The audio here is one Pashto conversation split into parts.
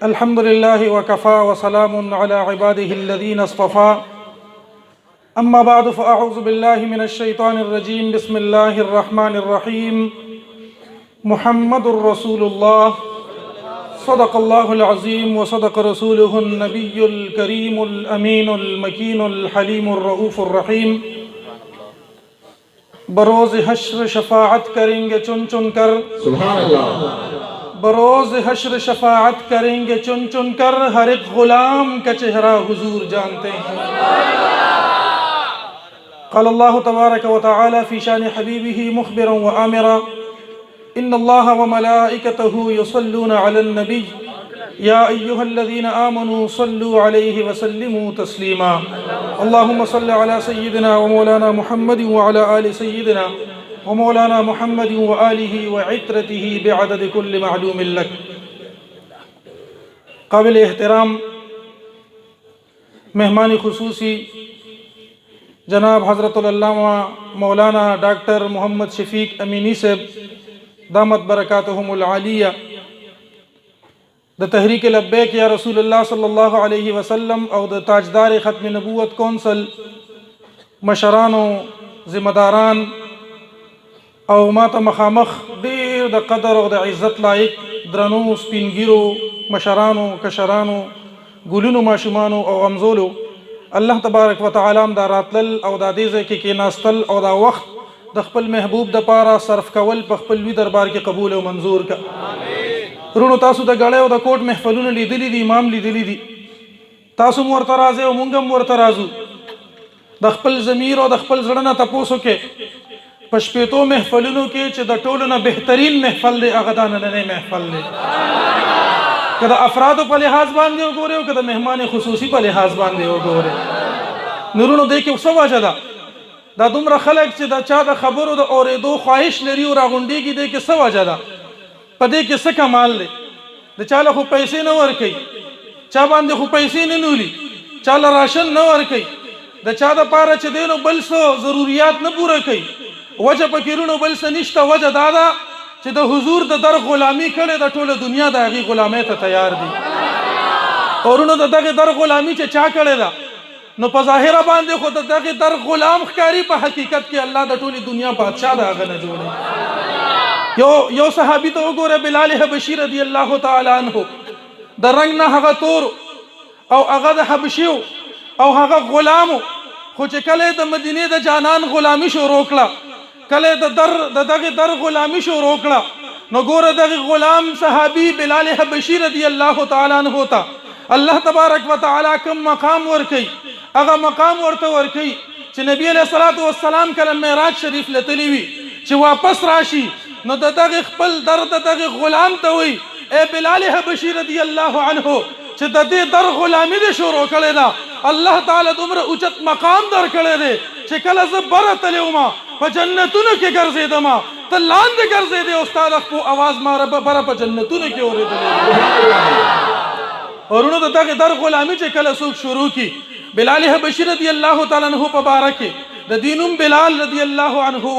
अल्हम्दुलिल्लाह वकफ़ा वसलामुन अला इबादिहिल्लज़ीना इस्तफ़ा अम्मा बअद फ़अऊज़ु बिल्लाहि मिनश्शैतानिर्रजीम बिस्मिल्लाहिर्रहमानिर्रहीम मुहम्मदुर रसूलुल्लाह सदक़ल्लाहुल अज़ीम व सदक़ रसूलुहुन नबियुल करीमुल अमीनुल मकीनुल हलीमुर रऊफ़ुर रहीम। बरोज़ हश्र शफ़ाअत करेंगे चुन चुन कर, सुभान अल्लाह। बरोज़ हश्र शफ़ाअत करेंगे चुन चुन कर, हर एक ग़ुलाम का चेहरा हुजूर जानते हैं। क़ालल्लाहु तबारक व तआला फ़ी शान हबीबिही मुख़बिरन व आमिरा इन्नल्लाह व मलाइकतहु युसल्लूना अलन नबी या अय्युहल्लज़ीना आमनू सल्लू अलैहि व सल्लिमू तस्लीमा। अल्लाहुम्मा सल्लि अला सय्यिदिना व मौलाना मुहम्मद व अला आलि सय्यिदिना व मौलाना मुहम्मद व आलिहि व इत्रतिहि बिअदद कुल्लि मालूमिन लक। काबिल एहतराम मेहमान खुसूसी जनाब हज़रतुल अल्लामा मौलाना डॉक्टर मोहम्मद शफ़ीक अमीनी साहब दामत बरकातहुमुल आलिया द तहरीक लब्बैक या रसूलुल्लाह सल्लल्लाहु अलैहि वसल्लम और द ताजदार ख़त्म नबूवत कौंसल मशरानो ज़िम्मेदारान और माता मखामख देर द कदर और द इज़्ज़त लायक द्रनो स्पिनगिरो मशरानो कशरानो गुलुनो माशुमानो और अमजोलो अल्लाह तबारक व तआला दा रातल और दा देज़े के नास्तल और दा वक्त द ख़पल महबूब द पारा सर्फ कवल पखपलवी दरबार के कबूल व मंजूर का। रुणो तासु द गड़े व द कोट महफलून लीदली दी इमाम लीदली दी तासु मोर तराजे व मुंगम मोर तराजू द ख़पल ज़मीर और द ख़पल ज़ड़ना तपोसो के पशपेतो महफलूनों के च द टोलो न बेहतरीन महफल दे अगदा नने महफल दे कदा अफरादों पर लिहाज बांधे हो गोरे हो कदा मेहमान खुसूसी पर लिहाज बांधे हो गोरे नूरुनो दे के सब वजदा दा दुमरा खलक च दा चा दा खबर दा और दो ख्वाहिश लरी और आगुंडी की दे के सब वजदा पदे के सका माल दे द चाला खु पैसे न वर कई चा बांधे खु पैसे न नूली चाला राशन न वर कई द चा दा पारा च देनो बलसो जरूरियात न पूरा कई वजह पकिरुनो बलस निश्ता वजह दादा च द हुजूर द दर गुलामी करे द टोले दुनिया दा आगी गुलामे त तैयार दी और उनो द दगे दर गुलामी च चा करे दा नो पज़ाहिरा बांधे खुद दगे दर गुलाम कारी पर हकीकत के अल्लाह द टोली दुनिया बादशाह दा आगा न जोड़े। यो सहाबी तो गोरे बिलाल हबशी रज़ियल्लाहु ताला अन्हु द रंग न हगा तोर और अगा द हबशियो और हगा गुलामो खुच कले द मदीने द जानान गुलामी शो रोकला कले दगे दर गुलामी शो रोकला न गोरे दगे गुलाम सहाबी बिलाल हबशी रज़ियल्लाहु ताला अन्हु होता अल्लाह तबारक व तआला कम मकाम वर कई अगा मकाम वर्त वर कई च नबी अलैहिस्सलातु वस्सलाम कल मेराज शरीफ लतलीवी च वापस राशि न दगे खपल दर दगे गुलाम तवई ए बिलाल हबशी रज़ियल्लाहु अन्हु च दे दर गुलामी दे शुरू करे दा अल्लाह ताला तुमरे उचित मकाम दर करे दे च कल ज़बर तलेउमा प जन्नतुन के गर्जे दमा त लांद गर्जे दे उस्ताद को आवाज मार बर प जन्नतुन के ओरे दे और उन्होंने दगे दर गुलामी च कल सुख शुरू की बिलाल हबशी रज़ियल्लाहु ताला अन्हु पबारक द दीनुम बिलाल रज़ियल्लाहु अन्हु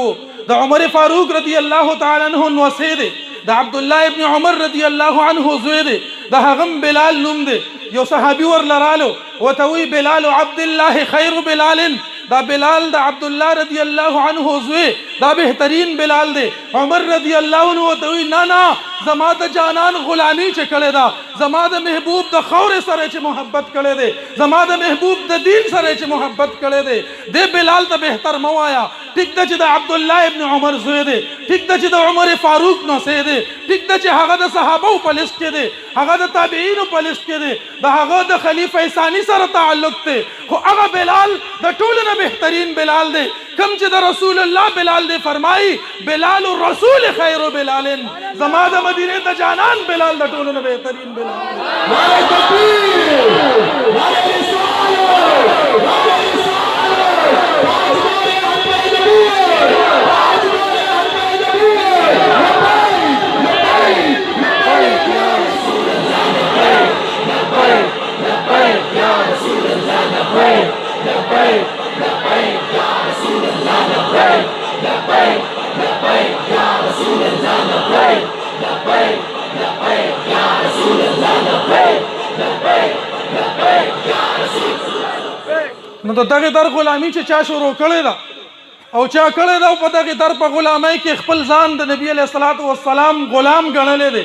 द उमर फारूक रज़ियल्लाहु ताला अन्हु नवसेदे द अब्दुल्लाह इब्न उमर रज़ियल्लाहु अन्हु ज़ुयदे द हगम बिलाल नुम दे यो सहाबी वर लरालो व तवी बिलाल अब्दुल्लाह खैर बिलालिन दा बिलाल दा अब्दुल्लाह रज़ियल्लाहु अन्हु ज़ुए दा बेहतरीन बिलाल दे उमर रज़ियल्लाहु अन्हु तवी ना ज़मा द जानान गुलामी च करे दा ज़मा द महबूब द खौरे सरे च मोहब्बत करे दे ज़मा द महबूब द दीन सरे च मोहब्बत करे दे बिलाल द बेहतर मवाया ठीक द च द अब्दुल्लाह इब्न उमर ज़ुए दे ठीक द च द उमर फारूक न से दे ठीक द च हगा द सहाबा पलिस के दे हगा द ताबईन पलिस के दे द हगा द खलीफा सानी सर ताल्लुक ते खो अगा बिलाल द टोल न बेहतरीन बिलाल दे कम च द रसूलुल्लाह बिलाल दे फरमाई बिलाल रसूल खैर बिलालिन ज़मा द मदीने द जानान बिलाल द टोल न बेहतरीन बिलाल नारे तकबीर नारे रिसालत नारे لبيك يا رسول الله لبيك نو د دغه در غلامي چې چا شروع کړې ده او چا کړې ده په دغه در په غلامۍ کې خپل ځان د نبی علیه الصلاۃ والسلام غلام ګڼلی دی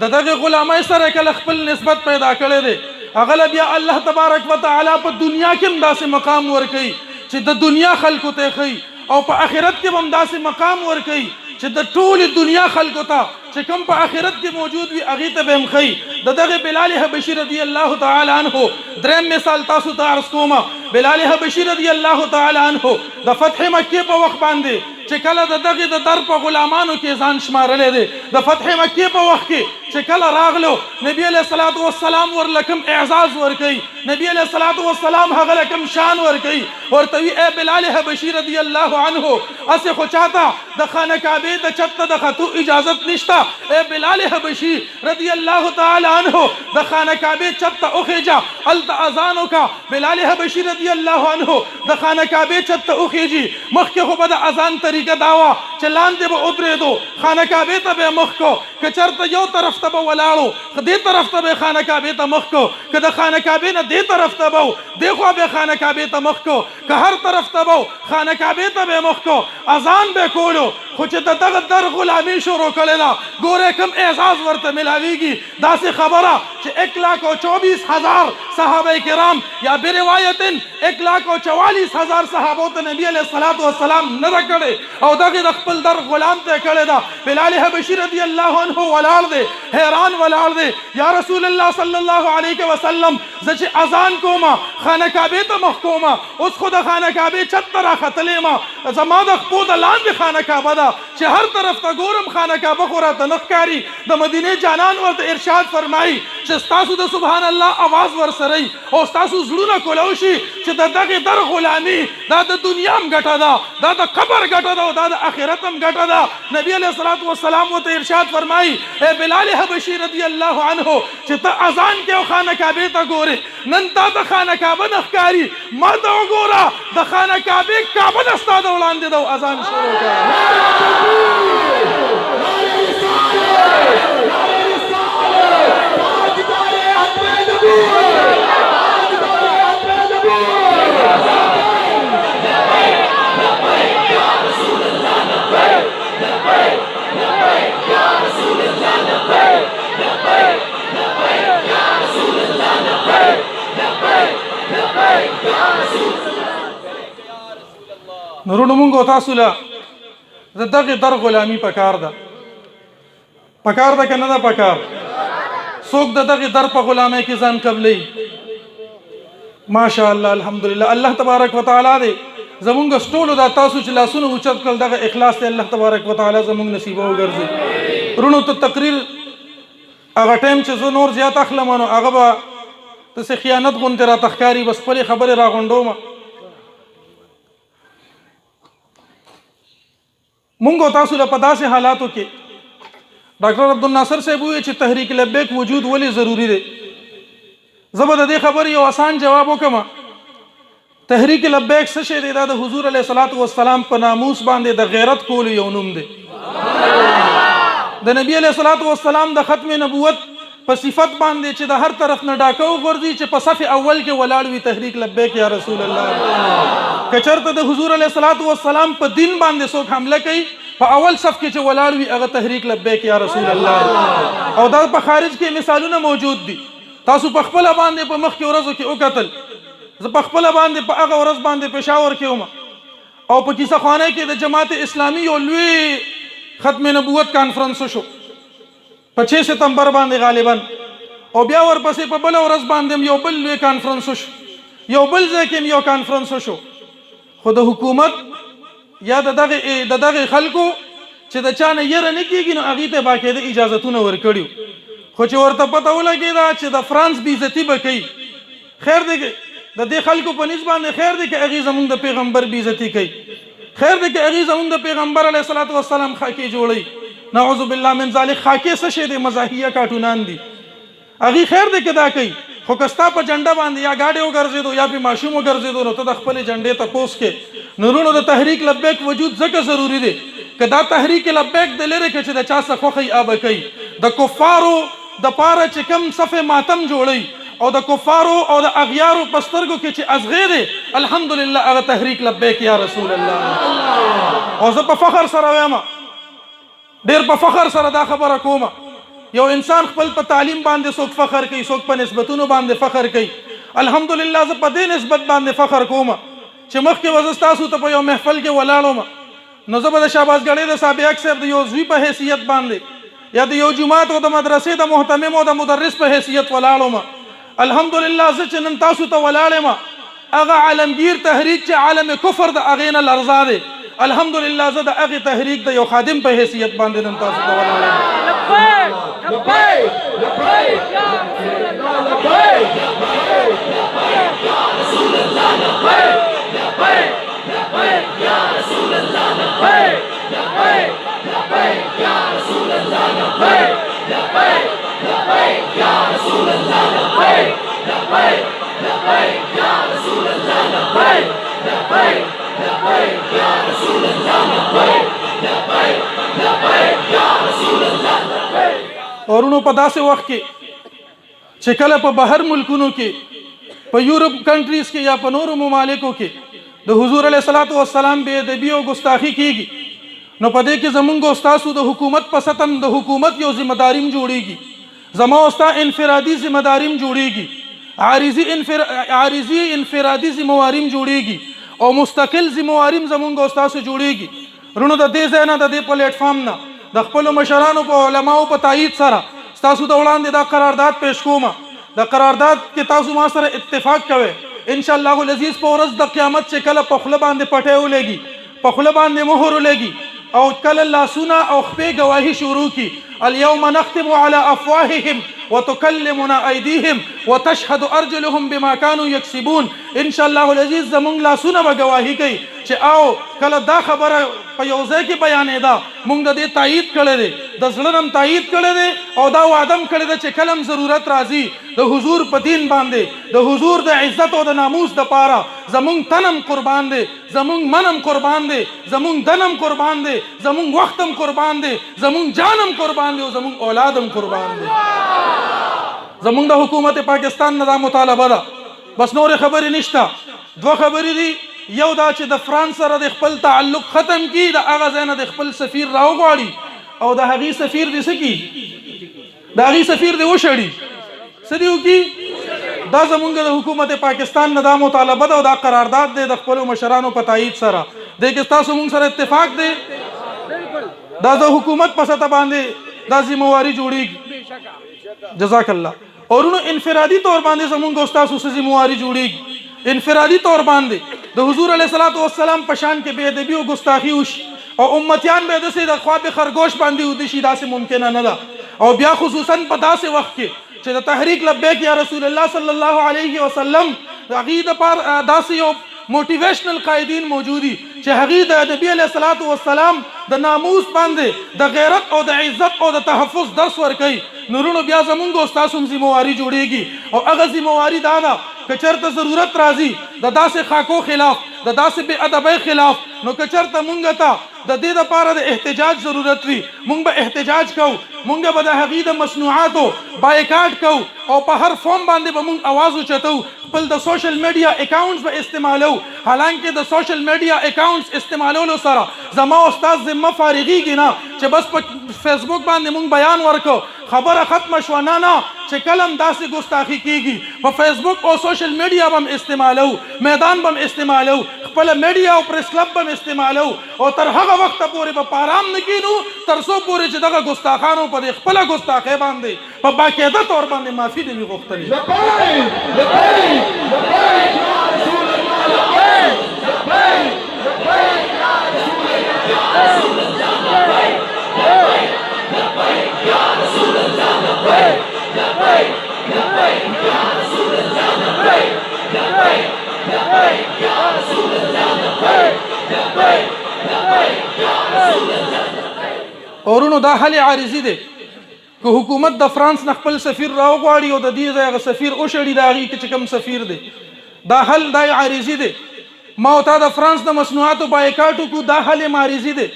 د دغه غلامۍ سره کله خپل نسبت پیدا کړی دی هغه بیا الله تبارک وتعالی په دنیا کې هم داسې مقام ورکوي چې د دنیا خلکو ته ښیي او په آخرت کې هم داسې مقام ورکوي چې د ټولې دنیا خلکو ته چې کوم په آخرت کې موجود وي هغې ته به هم ښیي د دغه بلال حبشي رضی الله تعالی عنه دریم مثال تاسو ته عرض کومه بلال حبشي رضی الله تعالی عنه د فتح مکې په وخت باندې چې کله د دغه د در په غلامانو کې ځان شمارلی دی د فتح مکې په وخت کې چې کله راغلو نبی علیه الصلاۃ والسلام ورله کوم اعزاز ورکوي نبی علیه الصلاۃ والسلام هغه له کوم شان ورکوي ورته وي ای بلال حبشي رضی الله عنه هسې خو چاته د خانه کعبې د چت ته د ختو اجازت نشته ای بلال حبشي رضی الله تعالی عنه د خانه کعبې چت ته وخیجه هلته اذان وکړه بلال حبشي رضی الله عنه د خانه کعبې چت ته وخیجي مخکې خو به د اذان طریقه دا وه چې لاندې به ودرېدو خانه کعبې ته به یې مخ کو که چېرته یو طرف ته به ولاړو که دې طرف ته به یې خانه کعبې ته مخ کو که د خانه کعبې نه دې طرف ته به و دې خوا به یې خانه کعبې ته مخ کو که هر طرف ته به و خانه کعبې ته به یې مخ کو اذان به یې کولو خو چې د دغه در غلامي شروع کړې ده ګورئ کوم اعزاز ورته ملاویږي داسې خبره چې 1,24,000 صحابه کرام یا بروایت 1,44,000 صحابو ته نبی علیه الصلاۃ والسلام نه ده کړې او دغه د خپل در غلام ته کړې ده بلال حبشي رضی الله عنه ولاړ دی حیران ولاړ دی یا رسول الله صلی الله علیه وسلم زه چې اذان کومه خانه کعبې ته مخ کومه اوس خو د خانه کعبې چت ته راختلی یم زما د خپو د لاندې خانه کعبه ده چې هر طرف ته ګورم خانه کعبه خو راته نه ښکاري د مدینې جانان ورته ارشاد فرمایي چې ستاسو د سبحان الله اواز ورسره وي او ستاسو زړونه کولو شي چې د دغې در غلامي دا د دنیا هم ګټه ده دا د قبر ګټه ده او دا د آخرت هم ګټه ده نبی علیه الصلاۃ والسلام ورته ارشاد فرمایي ای بلال حبشي رضی الله عنه چې ته اذان کې او خانه کعبې ته ګورې نن تا د خانه کعبه نه ښکاري ما ته وګوره د خانه کعبې کعبه ده ستا د وړاندې ده او اذان شروع کړه نورونو مونږ تاسو له د دغه در غلامي پکار ده که نه ده پکار څوک د دغه در په غلامۍ کې ځان قبلوي ماشاء الله الحمدلله الله تبارک وتعالی دی زمونږ ټولو دا تاسو چې لاسونه اوچت کړل دغه اخلاص دی الله تبارک وتعالی زمونږ نصیبه وګرځي رونو ته تقریر هغه ټایم چې زه نور زیات اخلم نو هغه به داسې خیانت غوندې راته ښکاري بس خپلې خبرې راغونډومه مونږ او تاسو له په داسې حالاتو کې ډاکټر عبدالناصر صاحب وویل چې تحریک لبیک وجود ولې ضروری دی زه به د دې خبرې یو آسان جواب وکړم تحریک لبیک څه شی دی دا د حضور علیه الصلاۃ والسلام په ناموس باندې د غیرت کولو یو نوم دی د نبی علیه الصلاۃ والسلام د ختم نبوت په صفت باندې چې د هر طرف نه ډاکه وغورځي چې په صف اول کې ولاړ وي تحریک لبیک یا رسول الله که چېرته د حضور علیه الصلاۃ والسلام په دین باندې څوک حمله کوي په اول صف کې چې ولاړ وي هغه تحریک لبیک یا رسول الله او دا په خارج کې مثالونه موجود دي تاسو په خپله باندې په مخکې ورځو کې وکتل زه په خپله باندې په هغه ورځ باندې پېښور کې وم او په کیسه خانه کې د جماعت اسلامي یو لوی ختم نبوت کانفرنس شو په 6 ستمبر باندې غالبا او بیا ورپسې په بله ورځ باندې یو بل لوی کانفرنس شو یو بل ځای کې یو کانفرنس شو خو د حکومت یا د دغه خلکو چې د چا نه یره نه کېږي نو هغې ته باقاعده اجازتونه ورکړي خو چې ورته پته ولګېده چې د فرانس بېعزتي به کوي خیر دی د دې خلکو په نسبت باندې خیر دی که هغې زموږ د پیغمبر بېعزتي کوي خیر دی که هغې زموږ د پیغمبر علیه الصلاۃ والسلام خاکې جوړوي نعوذ بالله من ذلک خاکې څه شی دی مزاحیه کارټونان دي هغې خیر دی که دا کوي خو که ستا په جنډه باندې یا ګاډی وګرځېدو یا پې ماشوم وګرځېدو نو ته د خپلې جنډې تپوس کې نورونو د تحریک لبیک وجود ځکه ضروري دی که دا تحریک لبیک د لرې که چې د چا څه خوښی آبه کوي د کفارو د پاره چې کم صف ماتم جوړوي او د کفارو او د اغیارو په سترګو کې چې ازغې دی الحمدلله هغه تحریک لبیک یا رسول الله. او زه په فخر سره وایم، ډېر په فخر سره دا خبره کوم، یو انسان خپل په تعلیم باندې څوک فخر کوي، څوک په نسبتونو باندې فخر کوي. الحمدلله زه په دې نسبت باندې فخر کوم چې مخکې وزه ستاسو ته په یو محفل کې ولاړم، نو زه به د شهباز ګړی د صاحب یک صاحب د یو زوی په حیثیت باندې یا د یو جومات او د مدرسې د محتمم او د مدرس په حیثیت ولاړم. الحمدلله زه چې نن تاسو ته ولاړم، هغه عالمگیر تحریک چې عالم کفر د هغې نه لرزا دی، الحمدلله زه د هغې تحریک د یو خادم په حیثیت باندې نن تاسو ته ولاړم. ورونو په داسې وخت کې چې کله په بهر ملکونو کې په یورپ کنټریز کې یا په نورو ممالکو کې د حضور علیه الصلاۃ والسلام بې ادبي او ګستاخي کیږي، نو په دې کې زمونږ او ستاسو د حکومت په سطح د حکومت یو ذمہ داریم جوړیږي، زما او ستا انفرادي ذمہ داریم جوړیږي، عارضي انفرادي ذمہواریم جوړیږي او مستقل ذمہواریم زمونږ او ستاسو جوړیږي. رونو د دې ځای نه د دې پلیټ فارم نه د خپلو مشرانو په علماو په تایید سره ستاسو د وړاندې دا قرارداد پیش کوم. د قرارداد کې تاسو ما سره اتفاق کوئ ان شاء الله العزیز په ورځ د قیامت چې کله په خوله باندې پټی ولګي، په خوله باندې مهر ولګي او کله لاسونه او خپې ګواهي شروع کی، اليوم نختم على افواههم وتكلمنا ايديهم وتشهد ارجلهم بما كانوا يكسبون. ان شاء الله العزيز زمونږ لاسونه به ګواهي کوي چې او کله دا خبره په یو ځای کې بیانېده مونږ د دې تایید کړی دی، د زړه نم تایید کړی دی او دا وعده م کړی دی چې کله ضرورت راځي د حضور په دین باندې د حضور د عزت او د ناموس دپاره زمونږ تنم قربان دی، زمونږ منم قربان دی، زمونږ دنم قربان دی، زمونږ وختم قربان دی، زمونږ جانم قربان دی او زمونږ اولادم قربان دی. زمونږ د حکومت پاکستان نه دا مطالبه ده، بس نورې خبرې نشته. دوه خبرې دي، یو دا چې د فرانس سره د خپل تعلق ختم کړي، د هغه ځای نه د خپل سفیر راوغواړي او د هغې سفیر دې څه کړي، د هغې سفیر دې وشړي، څه دې وکړي. دا زمونږ د حکومت پاکستان نه دا مطالبه ده او دا قرارداد دی د خپلو مشرانو په تایید سره. دې کې ستاسو مونږ سره اتفاق دی، دا د حکومت په سطح باندې دا ذمہواري جوړیږي. جزاک الله. اورونو انفرادي طور باندې زمونږ او ستاسو څه ذمہواري جوړیږي، انفرادي طور باندې د حضور علیه الصلاۃ والسلام په شان کې بې ادبي او ګستاخي وشي او امتیان به داسې د خواب خرگوش باندې ودي شي، داسې ممکنه نه ده. او بیا خصوصا په داسې وخت کې چې د تحریک لبیک یا رسول الله صلی الله علیه وسلم هغې دپاره داسې یو موټیویشنل قائدین موجودي چې هغې د نبي علیه الصلاۃ والسلام د ناموس باندې د غیرت او د عزت او د تحفظ درس ورکوي. نورونو بیا زمونږ او ستاسو هم ذمہواري جوړیږي او هغه ذمہواري دا ده که چېرته ضرورت راځي د داسې خاکو خلاف، د داسې بې ادبۍ خلاف، نو که چېرته مونږ ته د دې دپاره د احتجاج ضرورت وي مونږ به احتجاج کوو، مونږ به د هغې د مصنوعاتو بایکاټ کوو او په هر فارم باندې به مونږ اواز اوچتو، خپل د سوشل میډیا اکاونټس به استعمالو. حالانکه د سوشل میډیا اکاونټس استعمالولو سره زما او ستا ذمه فارغېږي نه چې بس په فیسبوک باندې مونږ بیان ورکو، خبره ختمه شوه. نه چې کله هم داسې ګستاخي کېږي په فیسبوک او سوشل میډیا به هم استعمالو، میدان به هم استعمالو، خپله میډیا او پریس کلب به هم استعمالو او تر هغه وخته پورې به په ارام نه کینو تر څو پورې چې دغه ګستاخانو په دې خپله ګستاخۍ باندې په باقاعده طور باندې معافي نه وي غوښتلې. اورونو دا حل عارضي دی که حکومت د فرانس نه خپل سفیر راوغواړي او د دې ځای هغه سفیر وشړي د هغې کې چې کوم سفیر دی، دا حل دا عارضي دی. ما او تا د فرانس د مصنوعاتو بایکاټ وکړو، دا حل عارضي دی.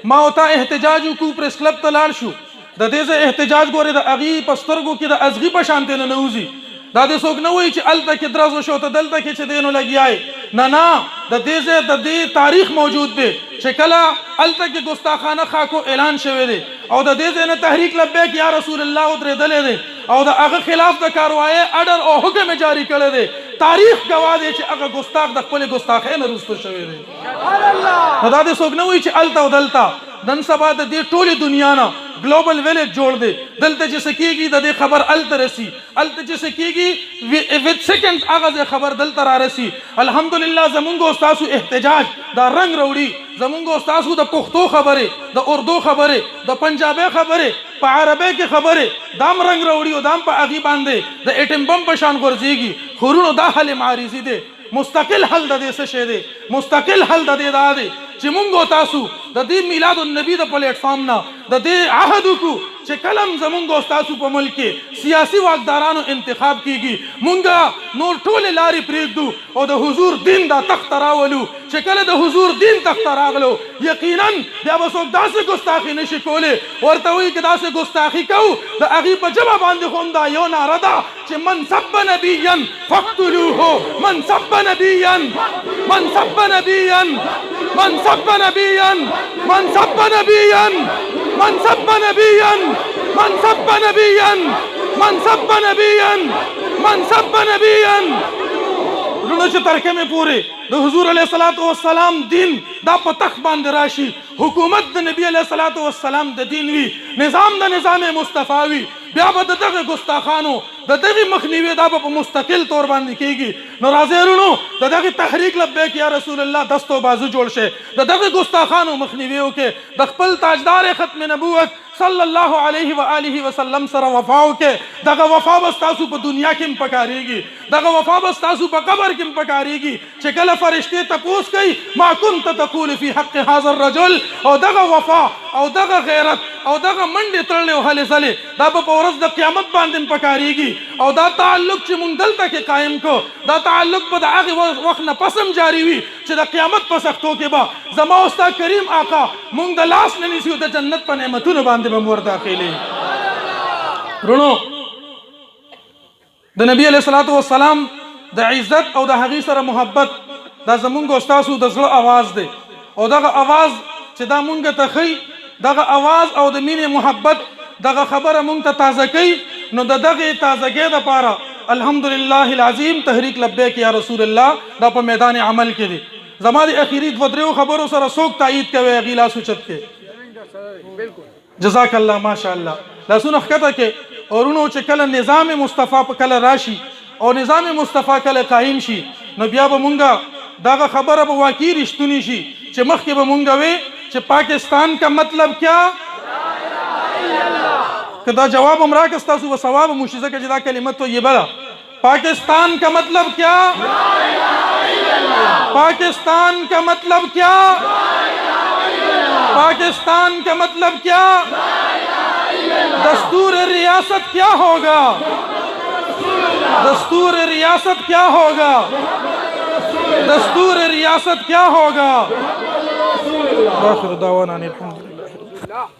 ما او تا احتجاج وکړو، پریس کلب ته لاړ شو، د دې ځای احتجاج ګورې د هغې په سترګو کې د ازغي په شانتې نه نوځي، دا دې څوک نه وایي چې هلته کې درز وشو ته دلته کې چې دی نو لګیای نه د دې ځای د دې تاریخ موجود دی چې کله هلته کې ګستاخانه خاکو اعلان شوی دی او د دې ځای نه تحریک لبیک یا رسول الله ودرېدلی دی او د هغه خلاف د کاروایۍ اډر او حکم جاری کړی دی تاریخ گواه دی چې هغه ګستاخ د خپلې ګستاخۍ نه رسته شوی دی نو دا دې څوک نه وایي چې هلته او دلته نن سبا د دې ټولې دنیا نه ګلوبل ویلیج جوړ دی دلته چې څه کېږي د دې خبر هلته رسي هلته چې څه کېږي وت سیکنډ هغه خبر دلته را رسي الحمدلله زمونږ او ستاسو احتجاج دا رنګ راوړي زمونږ او ستاسو د پښتو خبرې د اردو خبرې د پنجابي خبرې په عربۍ کې خبرې دام رنګ راوړي او دام په هغې باندې د ایټم بم په شان غورځېږي خورونو دا حل معارضي دی مستقل حل د دې څه شی دی مستقل حل د دې دا دی چې مونږ او تاسو د دې میلاد النبي د پلیټ فارم نه د دې عهد وکړو چې کلم زمونږ او تاسو په ملک کې سیاسي واکدارانو انتخاب کیږي مونږ نور ټولې لارې پرېږدو او د حضور دین دا تخت راولو چې کله د حضور دین تخت راغلو یقینا بیا به څوک داسې ګستاخي نشي کولی ورته وایي که داسې ګستاخي کوو د هغې په ژبه باندې خو هم دا یو ناره ده چې من سب نبیا فاقتلوه من سب نبیا من سب نبیا من سب نبیا من سب نبیا من سب نبیا من سب نبیا من سب نبیا من سب نبیا رونو چې ترکمې پورې د حضور علیه الصلاۃ والسلام دین دا په تخت باندې راشي حکومت د نبی علیه الصلاۃ والسلام د دین وي نظام د نظام مصطفی وي بیا به د دغه ګستاخانو د دغه مخنیوي دا به په مستقل طور باندې کیږي نو راځئ رونو د دغه تحریک لبیک یا رسول الله دستو بازو جوړ شي د دغه ګستاخانو مخنیوي وکړي د خپل تاجدار ختم نبوت صلی الله علیه و آله وسلم سره وفا وکړي دغه وفا به ستاسو په دنیا کې هم پکارېږي دغه وفا به ستاسو په قبر کې هم پکارېږي چې کله فرشتې تپوس کوي ما كنت تقول فی حق هذا الرجل او دغه وفا او دغه غیرت او دغه منډې تړلې او هلې ځلې دا به په ورځ د قیامت باندې هم پکارېږي او دا تعلق چې مونږ دلته کې قایم کو دا تعلق به د هغې وخت نه پس هم جاري وي چې د قیامت په سختو کې به زما او ستا کریم آقا مونږ د لاس نه نیسي او د جنت په نعمتونو باندې به مو ور داخلي رونو د نبی علیه الصلاۃ والسلام د عزت او د هغې سره محبت دا زمونږ او ستاسو د زړه اواز دی او دغه اواز چې دا مونږ ته ښیي دغه اواز او د مینې محبت دغه خبره مونږ ته تازه کوي نو د دغې تازګۍ دپاره الحمدلله العظیم تحریک لبیک یا رسول الله دا په میدان عمل کې دی زما د اخیری دوه دریو خبرو سره څوک تایید کوي هغې لاس اوچت کې جزاک الله ماشاء الله لاسونه ښکته کې اورونو چې کله نظام مصطفی په کله راشي او نظام مصطفی کله قایم شي نو بیا به مونږه دغه خبره به واقعي رښتونی شي چې مخکې به مونږ وی چې پاکستان کا مطلب کیا که دا جواب هم راکړه ستاسو به ثواب هم وشي ځکه چې دا کلمه طیبه ده پاکستان کا مطلب کیا پاکستان کا مطلب کیا پاکستان کا مطلب کیا دستور ریاست کیا ہوگا دستور ریاست کیا ہوگا دستور ریاست کیا ہوگا آخر دعوانا الحمدللہ